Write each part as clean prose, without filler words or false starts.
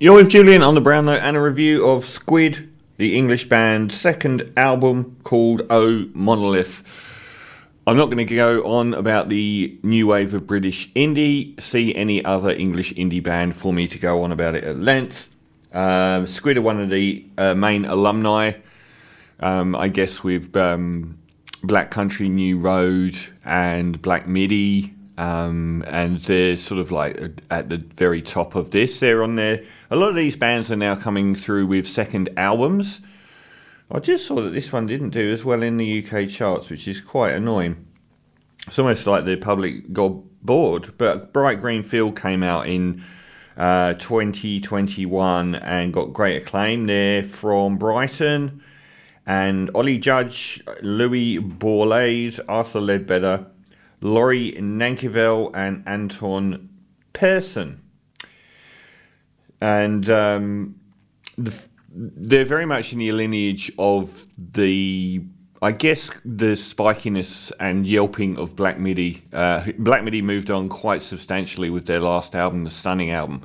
You're with Julian on the Brown Note and a review of Squid, the English band's second album called Oh Monolith. I'm not going to go on about the new wave of British indie. See any other English indie band for me to go on about it at length. Squid are one of the main alumni, I guess, with Black Country, New Road and Black Midi. And they're sort of like at the very top of this. They're on there. A lot of these bands are now coming through with second albums. I just saw that this one didn't do as well in the UK charts, which is quite annoying. It's almost like the public got bored. But Bright Green Field came out in 2021 and got great acclaim. They're from Brighton. And Ollie Judge, Louis Borlase, Arthur Ledbetter, Laurie Nankivel and Anton Persson. And they're very much in the lineage of the spikiness and yelping of Black Midi. Black Midi moved on quite substantially with their last album, the Stunning album.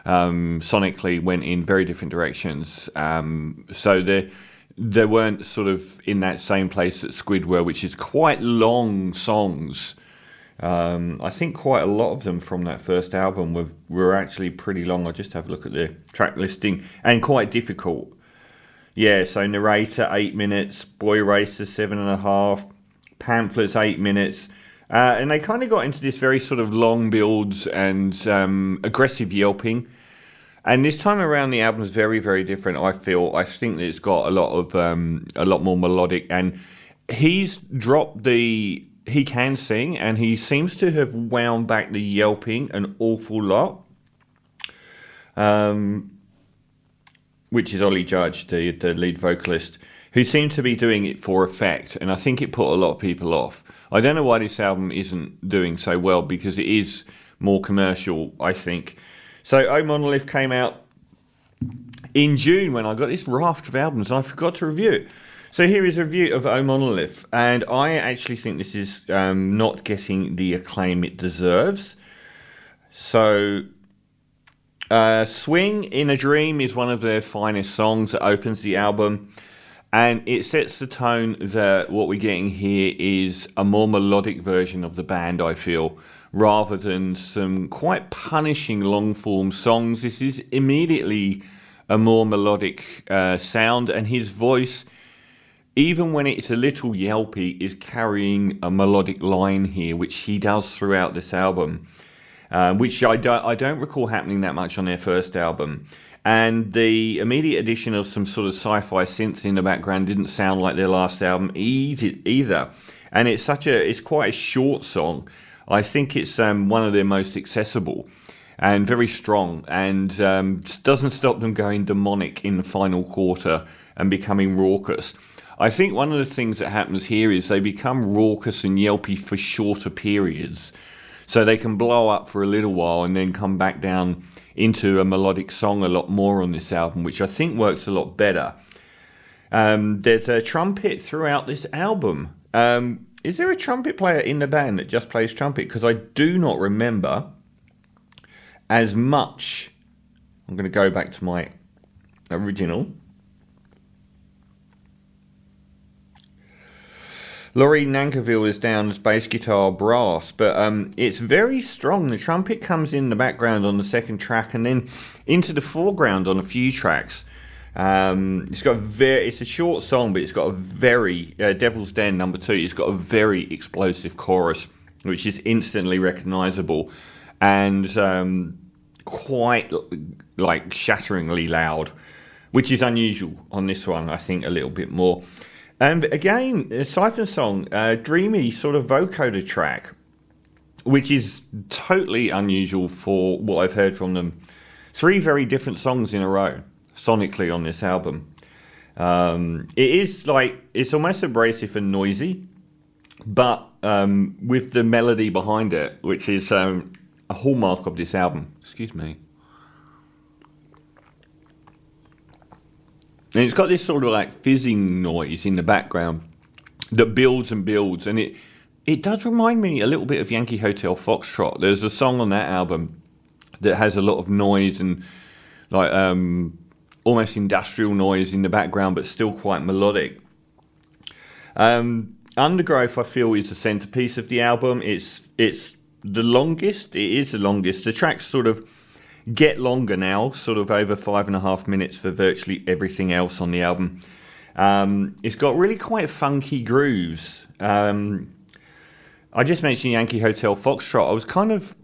Sonically went in very different directions. So they weren't sort of in that same place that Squid were, which is quite long songs. I think quite a lot of them from that first album were actually pretty long. I'll just have a look at the track listing, and quite difficult. Yeah, so Narrator 8 minutes, Boy Racer 7.5, Pamphlets 8 minutes, and they kind of got into this very sort of long builds and aggressive yelping. And this time around, the album is very, very different. I think that it's got a lot more melodic, and he's dropped he can sing, and he seems to have wound back the yelping an awful lot. Which is Ollie Judge, the lead vocalist, who seemed to be doing it for effect, and I think it put a lot of people off. I don't know why this album isn't doing so well, because it is more commercial, I think. So Oh Monolith came out in June when I got this raft of albums and I forgot to review it. So here is a review of Oh Monolith, and I actually think this is not getting the acclaim it deserves. So Swing in a Dream is one of their finest songs that opens the album, and it sets the tone that what we're getting here is a more melodic version of the band, I feel, rather than some quite punishing long-form songs. This is immediately a more melodic sound, and his voice, even when it's a little yelpy, is carrying a melodic line here, which he does throughout this album, which I don't recall happening that much on their first album. And the immediate addition of some sort of sci-fi synths in the background didn't sound like their last album either. And it's quite a short song. I think it's one of their most accessible and very strong, and doesn't stop them going demonic in the final quarter and becoming raucous. I think one of the things that happens here is they become raucous and yelpy for shorter periods. So they can blow up for a little while and then come back down into a melodic song a lot more on this album, which I think works a lot better. There's a trumpet throughout this album. Is there a trumpet player in the band that just plays trumpet? Because I do not remember as much. I'm going to go back to my original. Laurie Nankivel is down as bass guitar brass, but it's very strong. The trumpet comes in the background on the second track and then into the foreground on a few tracks. It's a short song, but it's got a very Devil's Den number 2. It's got a very explosive chorus, which is instantly recognizable and quite like shatteringly loud, which is unusual on this one. I think a little bit more. And again, a Siphon song, dreamy sort of vocoder track, which is totally unusual for what I've heard from them. 3 very different songs in a row, sonically, on this album. It's almost abrasive and noisy, but with the melody behind it, which is a hallmark of this album. Excuse me. And it's got this sort of like fizzing noise in the background that builds and builds, and it does remind me a little bit of Yankee Hotel Foxtrot. There's a song on that album that has a lot of noise and like almost industrial noise in the background, but still quite melodic. Undergrowth, I feel, is the centerpiece of the album. It's the longest. It is the longest. The tracks sort of get longer now, sort of over 5.5 minutes for virtually everything else on the album. It's got really quite funky grooves. I just mentioned Yankee Hotel Foxtrot. I was kind of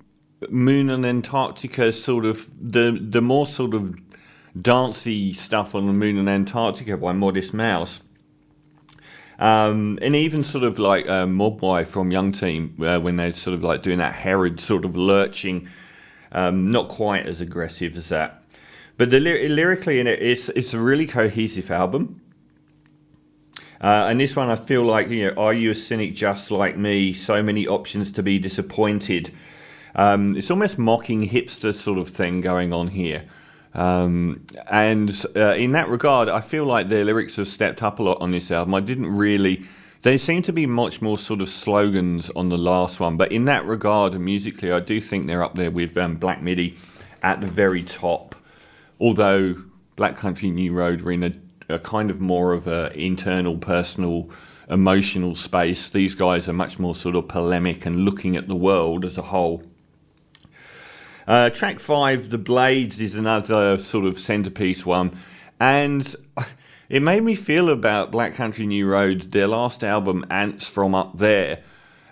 Moon and Antarctica, sort of the more sort of dancey stuff on the Moon and Antarctica by Modest Mouse. And even sort of like Mogwai from Young Team, when they're sort of like doing that Herod sort of lurching, not quite as aggressive as that. But lyrically in it's a really cohesive album. And this one, I feel like, are you a cynic just like me? So many options to be disappointed. It's almost mocking hipster sort of thing going on here. And in that regard, I feel like their lyrics have stepped up a lot on this album. They seem to be much more sort of slogans on the last one. But in that regard, and musically, I do think they're up there with Black Midi at the very top. Although Black Country New Road were in a kind of more of a internal, personal, emotional space. These guys are much more sort of polemic and looking at the world as a whole. Track 5, The Blades, is another sort of centerpiece one. And it made me feel about Black Country New Road, their last album, Ants From Up There.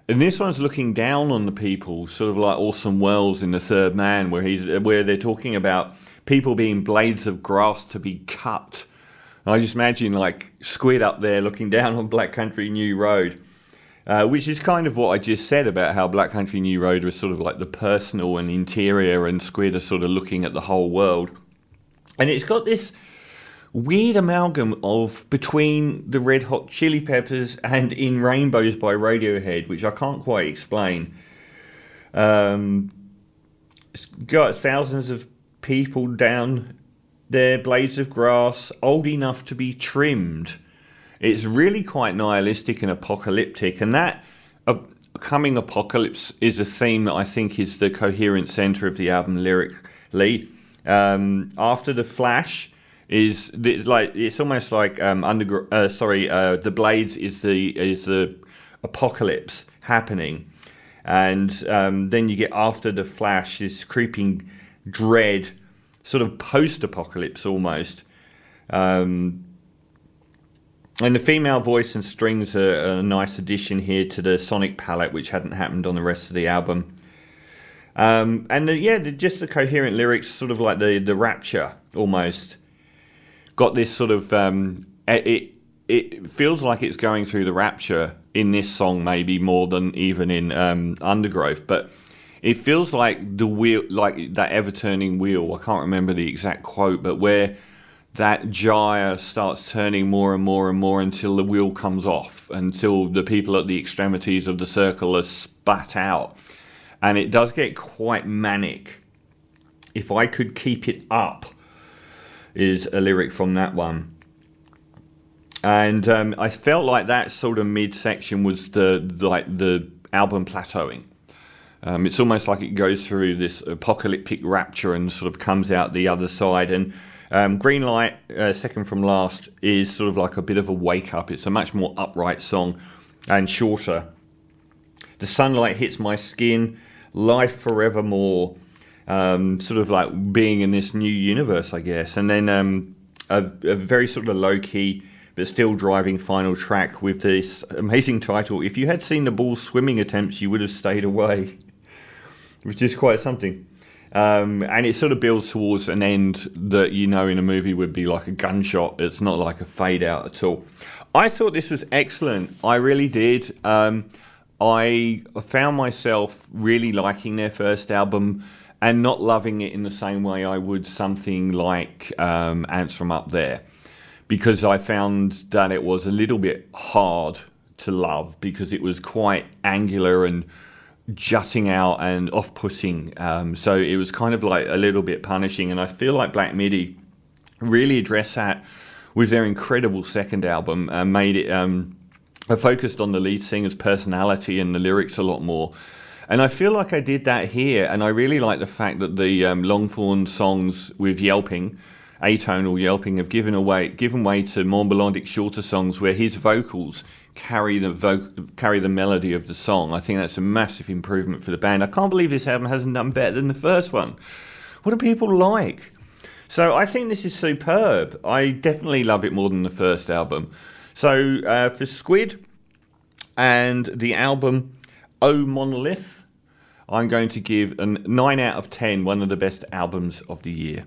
And this one's looking down on the people, sort of like Orson Welles in The Third Man, where they're talking about people being blades of grass to be cut. I just imagine like Squid up there looking down on Black Country New Road, which is kind of what I just said about how Black Country New Road was sort of like the personal and interior, and Squid are sort of looking at the whole world. And it's got this weird amalgam of between the Red Hot Chili Peppers and In Rainbows by Radiohead, which I can't quite explain. It's got thousands of people down there, blades of grass, old enough to be trimmed. It's really quite nihilistic and apocalyptic, and that coming apocalypse is a theme that I think is the coherent center of the album lyrically. After the Flash is it's almost like the Blades is the apocalypse happening, and then you get After the Flash, this creeping dread, sort of post-apocalypse almost. And the female voice and strings are a nice addition here to the sonic palette, which hadn't happened on the rest of the album. Just the coherent lyrics, sort of like the Rapture almost. Got this sort of it feels like it's going through the Rapture in this song, maybe more than even in Undergrowth, but it feels like the wheel, like that ever-turning wheel. I can't remember the exact quote, but where that gyre starts turning more and more and more until the wheel comes off, until the people at the extremities of the circle are spat out. And it does get quite manic. If I could keep it up is a lyric from that one. And I felt like that sort of midsection was the album plateauing. It's almost like it goes through this apocalyptic rapture and sort of comes out the other side. And Green Light, second from last, is sort of like a bit of a wake-up. It's a much more upright song and shorter. The Sunlight Hits My Skin, Life Forevermore, sort of like being in this new universe, I guess. And then a very sort of low-key but still driving final track with this amazing title, If You Had Seen the Bull's Swimming Attempts, You Would Have Stayed Away, which is quite something. And it sort of builds towards an end that, in a movie would be like a gunshot. It's not like a fade out at all. I thought this was excellent. I really did. I found myself really liking their first album and not loving it in the same way I would something like Ants From Up There, because I found that it was a little bit hard to love because it was quite angular and jutting out and off-putting, so it was kind of like a little bit punishing. And I feel like Black Midi really addressed that with their incredible second album and made it focused on the lead singer's personality and the lyrics a lot more. And I feel like I did that here, and I really like the fact that the Longthorn songs with yelping, atonal yelping, have given way to more melodic, shorter songs where his vocals carry the melody of the song. I think that's a massive improvement for the band. I can't believe this album hasn't done better than the first one. What do people like? So I think this is superb. I definitely love it more than the first album. So for Squid and the album Oh Monolith, I'm going to give a 9 out of 10, one of the best albums of the year.